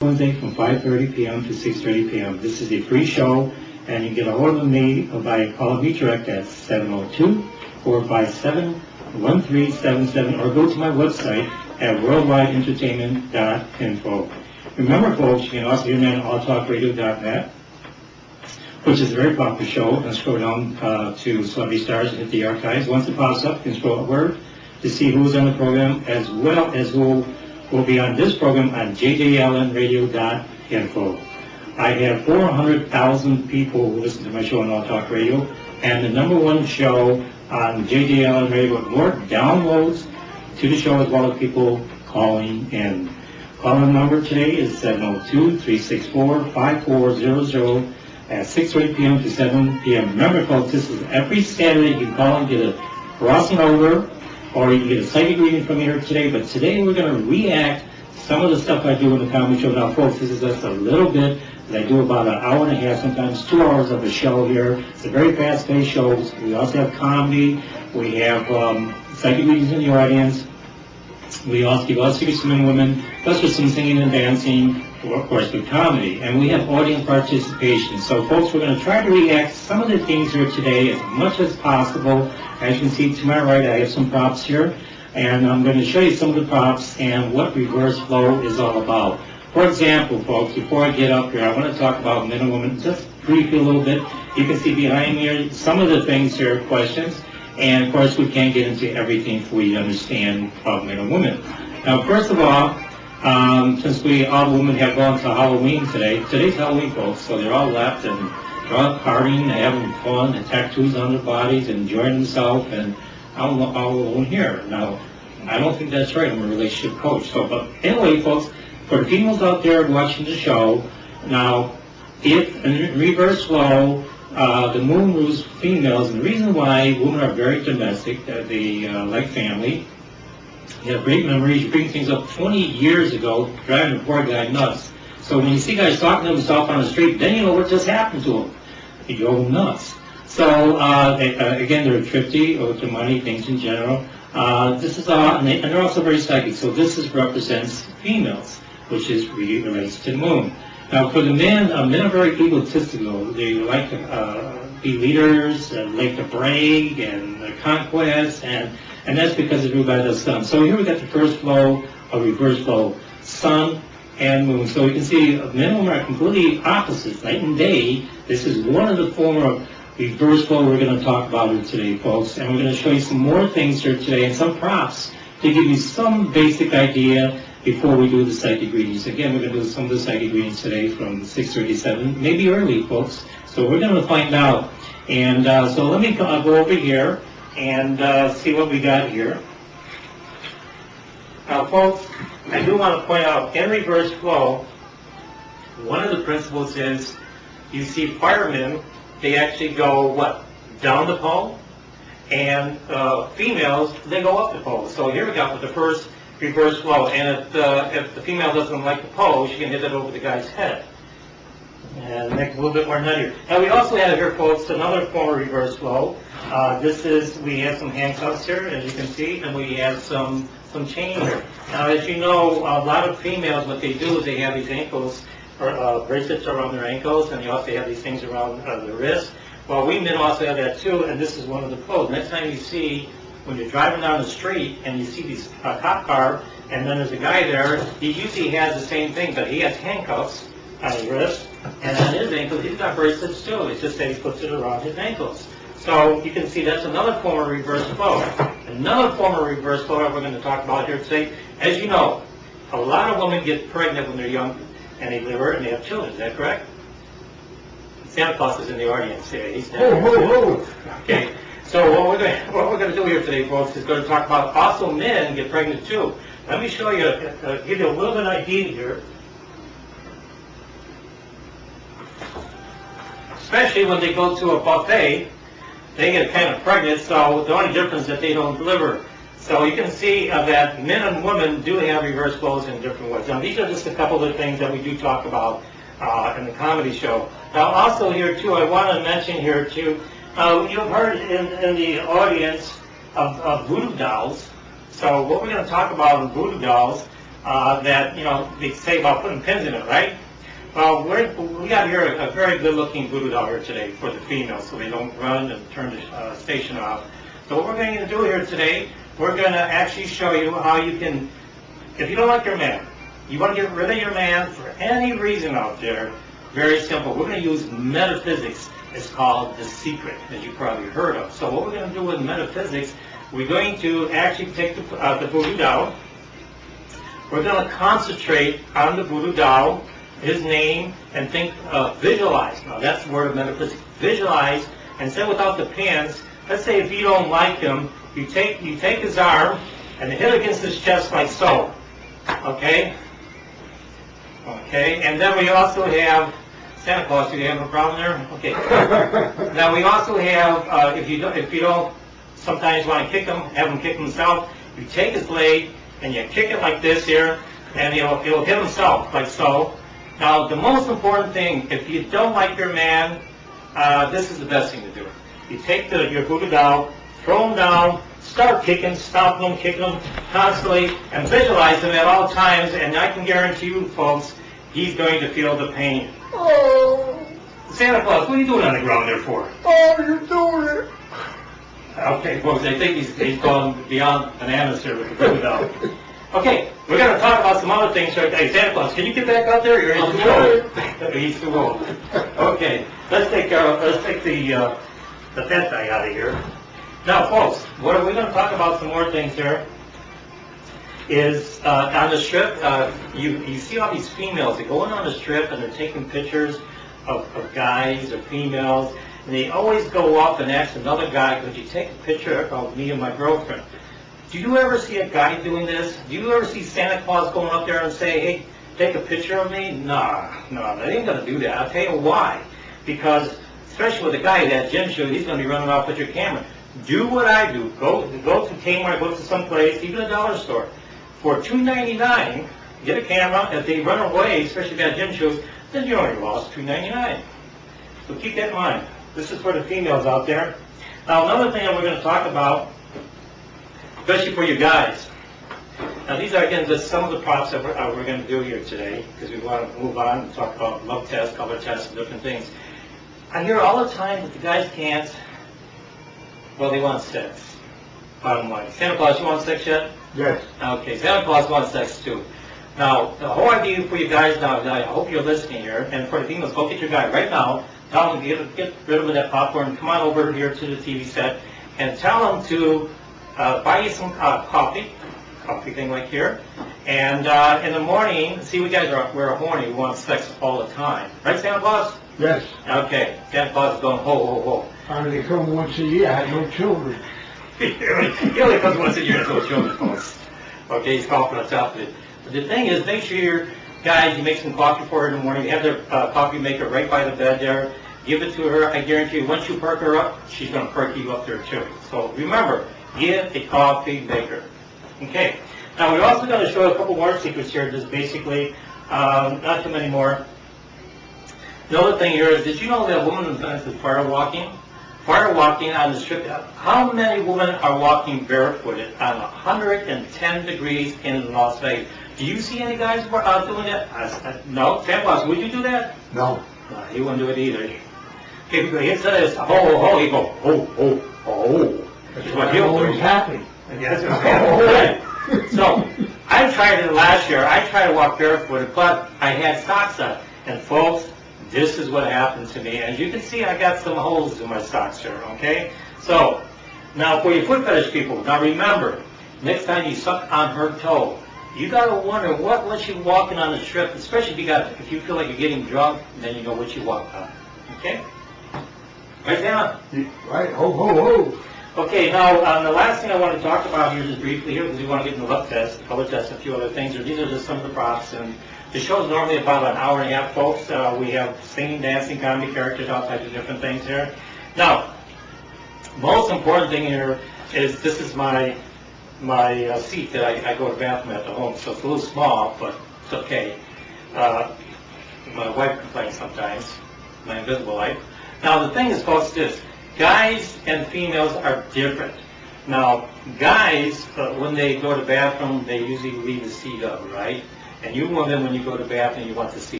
Wednesday from 5:30 p.m. to 6:30 p.m. This is a free show, and you can get a hold of me by calling me direct at 702-457-1377 or go to my website at worldwideentertainment.info. Remember, folks, you can also hear me on alltalkradio.net, which is a very popular show, and scroll down to Celebrity Stars and hit the archives. Once it pops up, you can scroll upward to see who's on the program, as well as who will be on this program on jjlnradio.info. I have 400,000 people who listen to my show on All Talk Radio, and the #1 show on JJLN Radio with more downloads to the show, as well as people calling in. Calling number today is 702-364-5400 at 6:30 p.m. to 7 p.m. Remember, folks, this is every Saturday. You can call and get a crossing over, or you can get a psychic reading from here today. But today we're going to react to some of the stuff I do in the comedy show. Now, folks, this is just a little bit. I do about an hour and a half, sometimes 2 hours of a show here. It's a very fast-paced show. We also have comedy. We have psychic readings in the audience. We also give us secrets to men and women, plus with some singing and dancing, of course, with comedy. And we have audience participation. So, folks, we're going to try to react to some of the things here today as much as possible. As you can see to my right, I have some props here. And I'm going to show you some of the props and what reverse flow is all about. For example, folks, before I get up here, I want to talk about men and women just briefly a little bit. You can see behind me some of the things here, questions. And, of course, we can't get into everything for you to understand about men and women. Now, first of all, since all the women have gone to Halloween today, today's Halloween, folks, so they're all left and they're all partying, having fun, and tattoos on their bodies, and enjoying themselves, and I'm all alone here. Now, I don't think that's right. I'm a relationship coach. So, but anyway, folks, for the females out there watching the show, now, if in reverse flow, the moon rules females, and the reason why women are very domestic, they like family, they have great memories. You bring things up 20 years ago, driving a poor guy nuts. So when you see guys talking to themselves on the street, then you know what just happened to them. You go nuts. So again, they're thrifty to money, things in general. This is and they're also very psychic. So this represents females, which relates to the moon. Now, for the men are very egotistical. They like to be leaders, like to brag and conquest, and that's because it's ruled by the sun. So here we got the first flow of reverse flow, sun and moon. So you can see men and women are completely opposites, night and day. This is one of the form of reverse flow we're going to talk about here today, folks. And we're going to show you some more things here today and some props to give you some basic idea before we do the psychic readings. Again, we're going to do some of the psychic readings today from 6:37, maybe early, folks. So we're going to find out. And so let me go over here and see what we got here. Now, folks, I do want to point out, in reverse flow, one of the principles is you see firemen, they actually go, what, down the pole? And females, they go up the pole. So here we go with the first reverse flow, and if the female doesn't like the pole, she can hit it over the guy's head and make it a little bit more nuttier. Now we also have here, folks, another form of reverse flow. We have some handcuffs here, as you can see, and we have some chain here. Now, as you know, a lot of females, what they do is they have these ankles, or bracelets around their ankles, and they also have these things around their wrists. Well, we men also have that too, and this is one of the flows. Next time you see, when you're driving down the street and you see these cop car, and then there's a guy there, he usually has the same thing, but he has handcuffs on his wrist, and on his ankles, he's got bracelets too. It's just that he puts it around his ankles. So you can see that's another form of reverse flow. Another form of reverse flow that we're going to talk about here today. As you know, a lot of women get pregnant when they're young, and they deliver and they have children. Is that correct? Santa Claus is in the audience here. He's okay. So what we're going to do here today, folks, is going to talk about also men get pregnant too. Let me show you, give you a little bit of idea here. Especially when they go to a buffet, they get kind of pregnant, so the only difference is that they don't deliver. So you can see that men and women do have reverse flows in different ways. Now these are just a couple of the things that we do talk about in the comedy show. Now also here too, I want to mention here too, you've heard in the audience of voodoo dolls. So what we're going to talk about in voodoo dolls, that, you know, they say about putting pins in it, right? Well, we got here a very good-looking voodoo doll here today for the females, so they don't run and turn the station off. So what we're going to do here today, we're going to actually show you how you can, if you don't like your man, you want to get rid of your man for any reason out there, very simple. We're going to use metaphysics. It's called The Secret, as you probably heard of. So what we're going to do with metaphysics, we're going to actually take the voodoo doll. We're going to concentrate on the voodoo doll, his name, and think, visualize. Now that's the word of metaphysics. Visualize, and say without the pins. Let's say if you don't like him, you take his arm and hit against his chest like so. Okay? Okay, and then we also have Santa Claus. Do you have a problem there? Okay. Now we also have, if you don't sometimes want to kick him, have him kick himself. You take his blade and you kick it like this here, and he'll hit himself like so. Now the most important thing, if you don't like your man, this is the best thing to do. You take your voodoo doll, throw him down, start kicking, stomping him, kicking him constantly, and visualize him at all times, and I can guarantee you folks, he's going to feel the pain. Oh, Santa Claus, what are you doing on the ground there for? oh, you're doing it. Okay, folks, I think he's gone beyond bananas here with the voodoo doll. Okay, we're going to talk about some other things here. Hey, Santa Claus, can you get back out there? You're too old. He's too old. Okay, let's take the fat guy out of here. Now, folks, what we're going to talk about some more things here is on the strip. You see all these females. They're going on the strip and they're taking pictures of guys or females, and they always go up and ask another guy, could you take a picture of me and my girlfriend? Do you ever see a guy doing this? Do you ever see Santa Claus going up there and say, hey, take a picture of me? No, they ain't going to do that. I'll tell you why. Because, especially with a guy that gym shoe, he's going to be running off with your camera. Do what I do. Go to Kmart, go to some place, even a dollar store. For $2.99, get a camera. If they run away, especially if you got gym shoes, then you only lost $2.99. So keep that in mind. This is for the females out there. Now, another thing that we're going to talk about, especially for you guys. Now, these are, again, just some of the props that we're going to do here today, because we want to move on and talk about love tests, color tests, and different things. I hear all the time that the guys can't, well, they want sex. Bottom line. Santa Claus, you want sex yet? Yes. Okay, Santa Claus wants sex too. Now, the whole idea for you guys now, I hope you're listening here, and for the females, go get your guy right now. Tell him to get rid of that popcorn. Come on over here to the TV set, and tell him to buy you some coffee thing like here. And in the morning, see, we guys we're horny. We want sex all the time. Right, Santa Claus? Yes. Okay, Santa Claus is going ho, ho, ho. I only come once a year. I have no children. He only comes once a year to those children, folks. Okay, he's coughing on top of it. But the thing is, make sure your guys, you make some coffee for her in the morning. You have their coffee maker right by the bed there. Give it to her. I guarantee you, once you perk her up, she's going to perk you up there too. So remember, get a coffee maker. Okay. Now we're also going to show a couple more secrets here. Just basically, not too many more. The other thing here is, did you know that a woman is fire walking? Fire walking on the strip. How many women are walking barefooted on 110 degrees in Las Vegas? Do you see any guys doing that? No. Santa Claus, would you do that? No. No, he wouldn't do it either. If he says, ho, ho, ho, he go, ho, ho, ho. That's why I'm always happy. Yes, right. So, I tried it last year. I tried to walk barefooted, but I had socks on. And folks, this is what happened to me. As you can see, I got some holes in my socks here, okay? So, now for your foot fetish people, now remember, next time you suck on her toe, you got to wonder what was she walking on the strip, especially if you feel like you're getting drunk, then you know what you walked on, okay? Right down. Right, ho, ho, ho. Okay, now the last thing I want to talk about here just briefly here, because we want to get into the love test, color test, and a few other things. These are just some of the props, and the show's normally about an hour and a half, folks. We have singing, dancing, comedy characters, all types of different things here. Now, most important thing here is this is my seat that I go to the bathroom at the home, so it's a little small, but it's okay. My wife complains sometimes, my invisible wife. Now, the thing is, folks, this. Guys and females are different. Now, guys, when they go to the bathroom, they usually leave the seat up, right? And you women, when you go to the bathroom, you want the seat